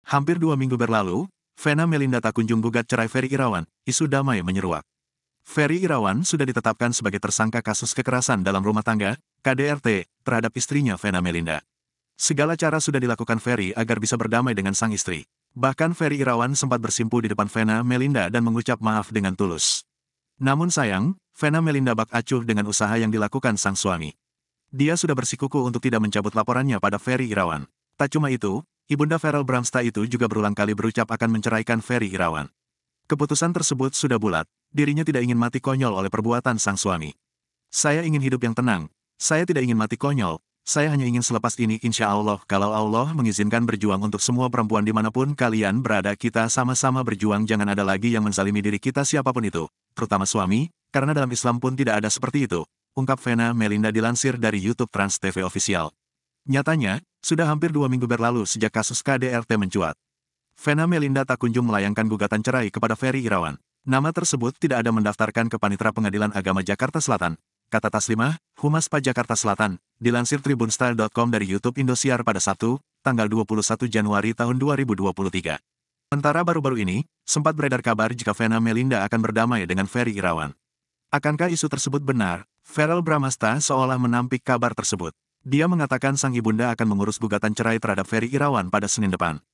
Hampir 2 minggu berlalu, Vena Melinda tak kunjung gugat cerai Ferry Irawan, isu damai menyeruak. Ferry Irawan sudah ditetapkan sebagai tersangka kasus kekerasan dalam rumah tangga, KDRT, terhadap istrinya Vena Melinda. Segala cara sudah dilakukan Ferry agar bisa berdamai dengan sang istri. Bahkan Ferry Irawan sempat bersimpu di depan Vena Melinda dan mengucap maaf dengan tulus. Namun sayang, Vena Melinda bak acuh dengan usaha yang dilakukan sang suami. Dia sudah bersikukuh untuk tidak mencabut laporannya pada Ferry Irawan. Tak cuma itu, Ibunda Verrell Bramasta itu juga berulang kali berucap akan menceraikan Ferry Irawan. Keputusan tersebut sudah bulat, dirinya tidak ingin mati konyol oleh perbuatan sang suami. Saya ingin hidup yang tenang, saya tidak ingin mati konyol, saya hanya ingin selepas ini insya Allah kalau Allah mengizinkan berjuang untuk semua perempuan dimanapun kalian berada kita sama-sama berjuang jangan ada lagi yang menzalimi diri kita siapapun itu, terutama suami, karena dalam Islam pun tidak ada seperti itu, ungkap Vena Melinda dilansir dari YouTube Trans TV Official. Nyatanya, sudah hampir 2 minggu berlalu sejak kasus KDRT mencuat. Vena Melinda tak kunjung melayangkan gugatan cerai kepada Ferry Irawan. Nama tersebut tidak ada mendaftarkan ke Panitera Pengadilan Agama Jakarta Selatan, kata Taslimah, Humas PA Jakarta Selatan, dilansir tribunstyle.com dari YouTube Indosiar pada Sabtu, tanggal 21 Januari tahun 2023. Sementara baru-baru ini, sempat beredar kabar jika Vena Melinda akan berdamai dengan Ferry Irawan. Akankah isu tersebut benar? Verrell Bramasta seolah menampik kabar tersebut. Dia mengatakan sang ibunda akan mengurus gugatan cerai terhadap Ferry Irawan pada Senin depan.